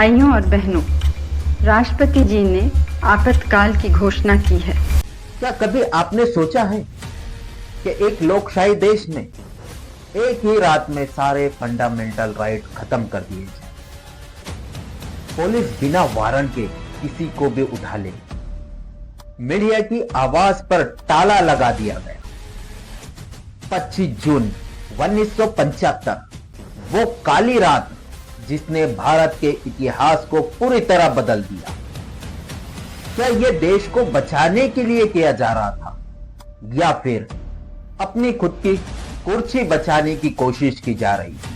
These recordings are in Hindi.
भाइयों और बहनों, राष्ट्रपति जी ने आपातकाल की घोषणा की है। क्या कभी आपने सोचा है कि एक लोकशाही देश में एक ही रात में सारे फंडामेंटल राइट खत्म कर दिए जाए? पुलिस बिना वारंट के किसी को भी उठा ले, मीडिया की आवाज पर ताला लगा दिया गया। 25 जून 1975, वो काली रात जिसने भारत के इतिहास को पूरी तरह बदल दिया। क्या यह देश को बचाने के लिए किया जा रहा था या फिर अपनी खुद की कुर्सी बचाने की कोशिश की जा रही थी?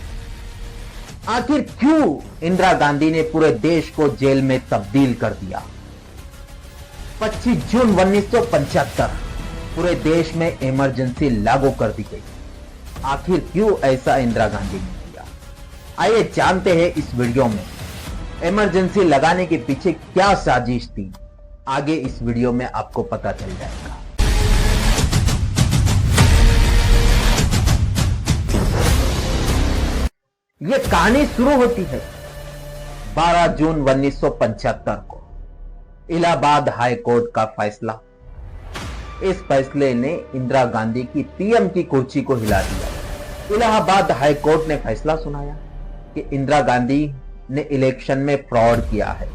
आखिर क्यों इंदिरा गांधी ने पूरे देश को जेल में तब्दील कर दिया? 25 जून 1975 पूरे देश में इमरजेंसी लागू कर दी गई। आखिर क्यों ऐसा इंदिरा गांधी ने किया? आइए जानते हैं इस वीडियो में इमरजेंसी लगाने के पीछे क्या साजिश थी। आगे इस वीडियो में आपको पता चल जाएगा। यह कहानी शुरू होती है 12 जून 1975 को। इलाहाबाद हाई कोर्ट का फैसला। इस फैसले ने इंदिरा गांधी की पीएम की कुर्सी को हिला दिया। इलाहाबाद हाई कोर्ट ने फैसला सुनाया कि इंदिरा गांधी ने इलेक्शन में फ्रॉड किया है।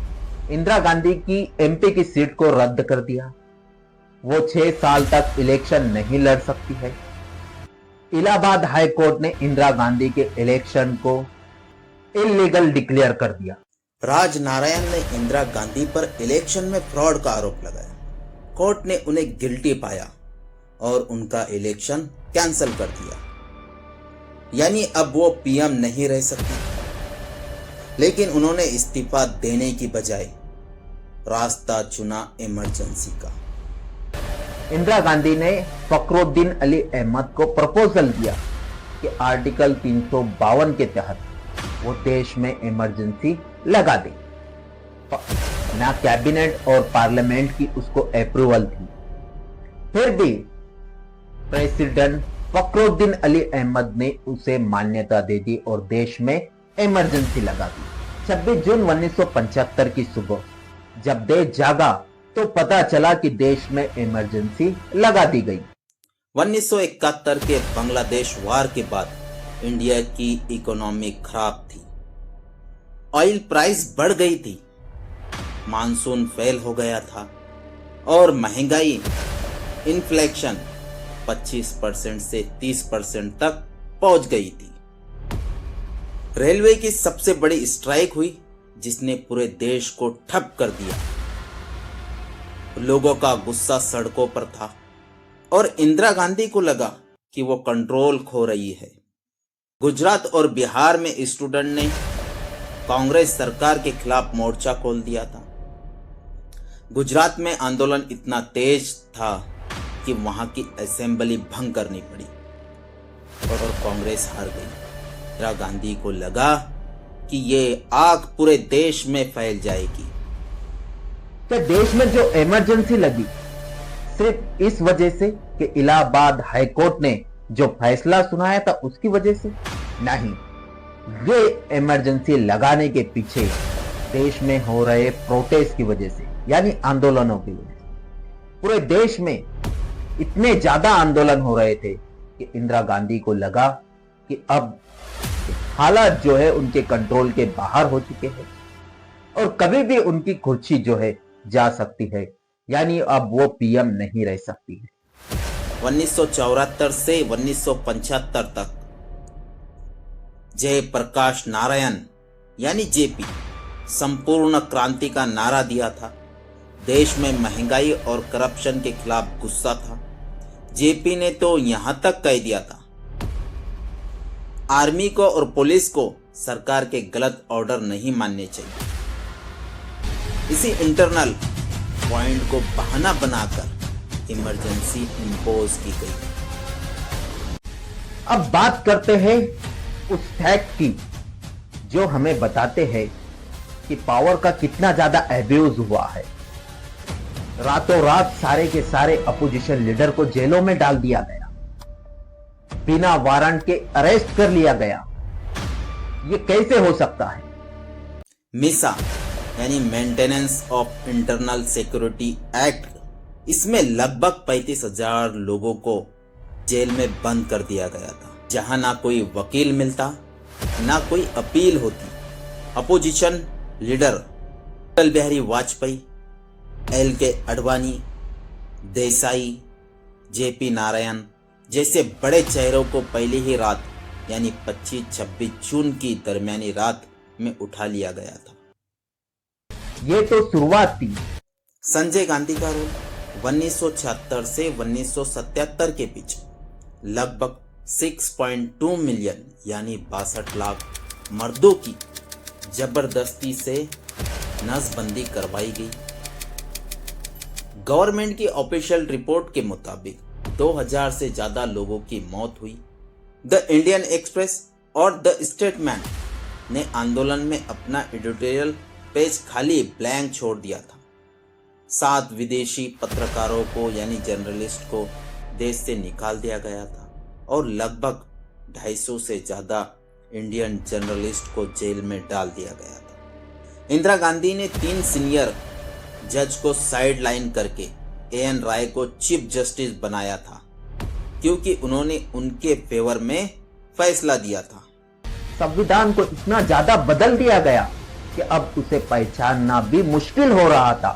इंदिरा गांधी की एमपी की सीट को रद्द कर दिया। वो 6 साल तक इलेक्शन नहीं लड़ सकती है। इलाहाबाद हाई कोर्ट ने इंदिरा गांधी के इलेक्शन को इलीगल डिक्लेयर कर दिया। राजनारायण ने इंदिरा गांधी पर इलेक्शन में फ्रॉड का आरोप लगाया। कोर्ट ने उन्हें गिल्टी पाया और उनका इलेक्शन कैंसिल कर दिया। यानी अब वो पीएम नहीं रह सकती। लेकिन उन्होंने इस्तीफा देने की बजाय रास्ता चुना इमरजेंसी का। इंदिरा गांधी ने फखरुद्दीन अली अहमद को प्रपोजल दिया कि आर्टिकल 352 के तहत वो देश में इमरजेंसी लगा दे। ना कैबिनेट और पार्लियामेंट की उसको अप्रूवल थी। फिर भी प्रेसिडेंट फखरुद्दीन अली अहमद ने उसे मान्यता दे दी और देश में इमरजेंसी लगा दी। 26 जून 1975 की सुबह जब देश जागा तो पता चला कि देश में इमरजेंसी लगा दी गई। 1971 के बांग्लादेश वार के बाद इंडिया की इकोनॉमी खराब थी। ऑयल प्राइस बढ़ गई थी, मानसून फेल हो गया था और महंगाई इन्फ्लेशन 25% से 30% तक पहुंच गई थी। रेलवे की सबसे बड़ी स्ट्राइक हुई जिसने पूरे देश को ठप कर दिया। लोगों का गुस्सा सड़कों पर था और इंदिरा गांधी को लगा कि वो कंट्रोल खो रही है। गुजरात और बिहार में स्टूडेंट ने कांग्रेस सरकार के खिलाफ मोर्चा खोल दिया था। गुजरात में आंदोलन इतना तेज था कि वहां की असेंबली भंग करनी पड़ी और कांग्रेस हार गई। इंदिरा गांधी को लगा कि ये आग पूरे देश में फैल जाएगी। क्या देश में जो इमरजेंसी लगी सिर्फ इस वजह से कि इलाहाबाद हाई कोर्ट ने जो फैसला सुनाया था उसकी वजह से? नहीं, ये इमरजेंसी लगाने के पीछे देश में हो रहे प्रोटेस्ट की वजह से, यानी आंदोलनों की वजह से। पूरे देश में इतने ज्यादा आंदोलन हो रहे थे कि इंदिरा गांधी को लगा कि अब हालात जो है उनके कंट्रोल के बाहर हो चुके हैं और कभी भी उनकी कुर्सी जो है जा सकती है, यानी अब वो पीएम नहीं रह सकती है। 1974 से 1975 तक जयप्रकाश नारायण यानी जेपी संपूर्ण क्रांति का नारा दिया था। देश में महंगाई और करप्शन के खिलाफ गुस्सा था। जेपी ने तो यहां तक कह दिया था आर्मी को और पुलिस को सरकार के गलत ऑर्डर नहीं मानने चाहिए। इसी इंटरनल पॉइंट को बहाना बनाकर इमरजेंसी इंपोज की गई। अब बात करते हैं उस फैक्ट की जो हमें बताते हैं कि पावर का कितना ज्यादा एब्यूज हुआ है। रातों रात सारे के सारे अपोजिशन लीडर को जेलों में डाल दिया गया, बिना वारंट के अरेस्ट कर लिया गया। ये कैसे हो सकता है? मिसा यानी maintenance of internal security act, इसमें लगभग 35,000 लोगों को जेल में बंद कर दिया गया था, जहां ना कोई वकील मिलता, ना कोई अपील होती। Opposition leader Atal Bihari Vajpayee, LK Advani, Desai, JP Narayan जैसे बड़े चेहरों को पहली ही रात यानी 25-26 जून की दरमियानी रात में उठा लिया गया था। ये तो शुरुआत थी। संजय गांधी का रोल 1976 से 1977 के बीच लगभग 6.2 मिलियन यानी 62 लाख मर्दों की जबरदस्ती से नसबंदी करवाई गई। गवर्नमेंट की ऑफिशियल रिपोर्ट के मुताबिक 2000 से ज्यादा लोगों की मौत हुई। द इंडियन एक्सप्रेस और द स्टेटमेंट ने आंदोलन में अपना एडिटोरियल पेज खाली ब्लैंक छोड़ दिया था। 7 विदेशी पत्रकारों को यानी जर्नलिस्ट को देश से निकाल दिया गया था और लगभग 250 से ज्यादा इंडियन जर्नलिस्ट को जेल में डाल दिया गया था। इंदिरा गांधी ने 3 सीनियर जज को साइड लाइन करके AN राय को चीफ जस्टिस बनाया था, क्योंकि उन्होंने उनके फेवर में फैसला दिया था। संविधान को इतना ज्यादा बदल दिया गया कि अब उसे पहचानना भी मुश्किल हो रहा था।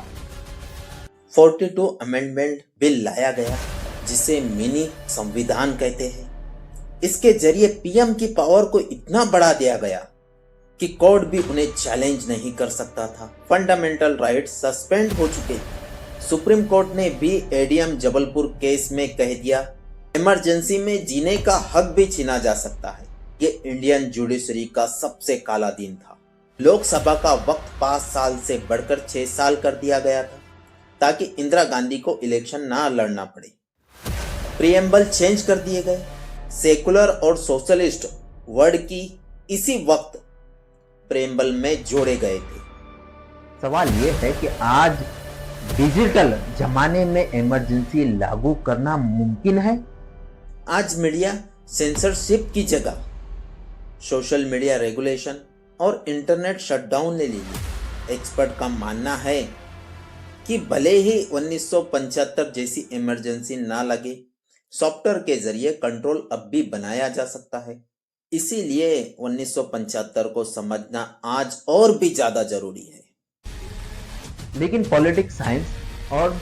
42 अमेंडमेंट बिल लाया गया, जिसे मिनी संविधान कहते हैं। इसके जरिए PM की पावर को इतना बढ़ा दिया गया कि कोर्ट भी उन्हें चैलेंज नहीं कर सकता था। फंडामेंटल राइट्स सस्पेंड हो चुके थे। सुप्रीम कोर्ट ने भी ADM जबलपुर केस में कह दिया, इमरजेंसी में जीने का हक भी छीना जा सकता है। ये इंडियन जुडिशरी का सबसे काला दिन था। लोकसभा का वक्त 5 साल से बढ़कर 6 साल कर दिया गया था, ताकि इंदिरा गांधी को इलेक्शन ना लड़ना पड़े। प्रीएम्बल चेंज कर दिए गए। सेकुलर और सोशलिस्ट वर्ड की इसी वक्त प्रीएम्बल में जोड़े गए थे। सवाल यह है कि आज डिजिटल जमाने में इमरजेंसी लागू करना मुमकिन है? आज मीडिया सेंसरशिप की जगह सोशल मीडिया रेगुलेशन और इंटरनेट शटडाउन ले लीजिए। एक्सपर्ट का मानना है कि भले ही 1975 जैसी इमरजेंसी ना लगे, सॉफ्टवेयर के जरिए कंट्रोल अब भी बनाया जा सकता है। इसीलिए 1975 को समझना आज और भी ज्यादा जरूरी है। लेकिन पॉलिटिक्स साइंस और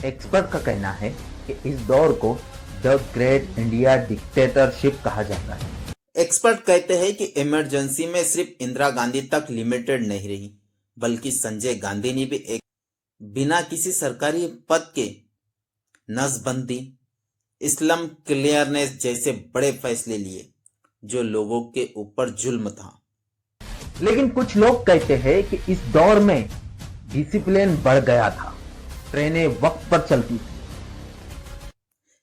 एक्सपर्ट का कहना है कि इस दौर को द ग्रेट इंडिया डिक्टेटरशिप कहा जाता है। एक्सपर्ट कहते हैं कि इमरजेंसी में सिर्फ इंदिरा गांधी तक लिमिटेड नहीं रही, बल्कि संजय गांधी ने भी एक बिना किसी सरकारी पद के नसबंदी, इस्लाम क्लियरनेस जैसे बड़े फैसले लिए, जो लोगों के ऊपर जुल्म था। लेकिन कुछ लोग कहते हैं कि इस दौर में डिसिप्लिन बढ़ गया था, ट्रेनें वक्त पर चलती थी।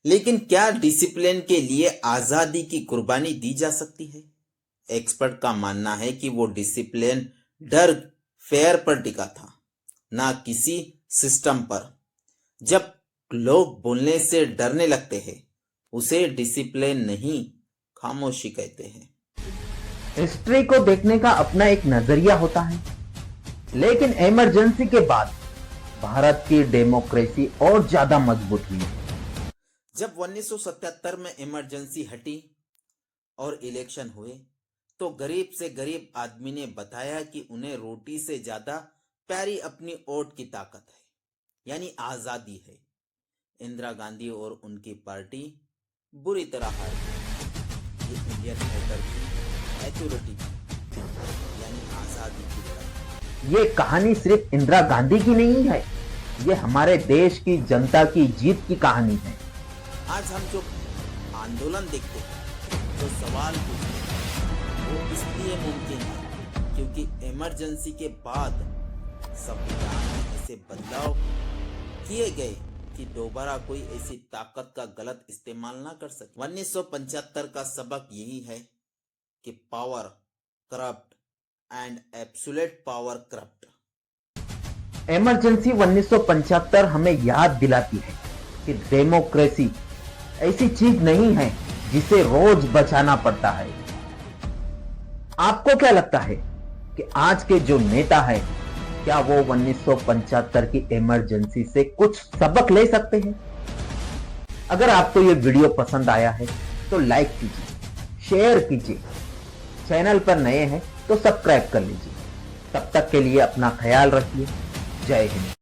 लेकिन क्या डिसिप्लिन के लिए आजादी की कुर्बानी दी जा सकती है? एक्सपर्ट का मानना है कि वो डिसिप्लिन डर फेयर पर टिका था, ना किसी सिस्टम पर। जब लोग बोलने से डरने लगते हैं, उसे डिसिप्लिन नहीं, खामोशी कहते हैं। हिस्ट्री को देखने का अपना एक नजरिया होता है, लेकिन इमरजेंसी के बाद भारत की डेमोक्रेसी और ज्यादा मजबूत हुई। जब 1977 में इमरजेंसी हटी और इलेक्शन हुए, तो गरीब से गरीब आदमी ने बताया कि उन्हें रोटी से ज्यादा प्यारी अपनी वोट की ताकत है, यानी आजादी है। इंदिरा गांधी और उनकी पार्टी बुरी तरह हार गई। ये इंडियन वोटर की एथॉरिटी, यानी आजादी की लड़ाई। ये कहानी सिर्फ इंदिरा गांधी की नहीं है, ये हमारे देश की जनता की जीत की कहानी है। आज हम जो आंदोलन देखते हैं, जो सवाल पूछते हैं, वो इसलिए मुमकिन है क्योंकि इमरजेंसी के बाद संविधान में ऐसे बदलाव किए गए कि दोबारा कोई ऐसी ताकत का गलत इस्तेमाल ना कर सके। 1975 का सबक यही है कि power corrupt and absolute power corrupt. Emergency 1975 हमें याद दिलाती है कि डेमोक्रेसी ऐसी चीज नहीं है जिसे रोज बचाना पड़ता है। आपको क्या लगता है, कि आज के जो नेता है क्या वो 1975 की इमरजेंसी से कुछ सबक ले सकते हैं? अगर आपको ये वीडियो पसंद आया है तो लाइक कीजिए, शेयर कीजिए, चैनल पर नए हैं तो सब्सक्राइब कर लीजिए। तब तक के लिए अपना ख्याल रखिए। जय हिंद।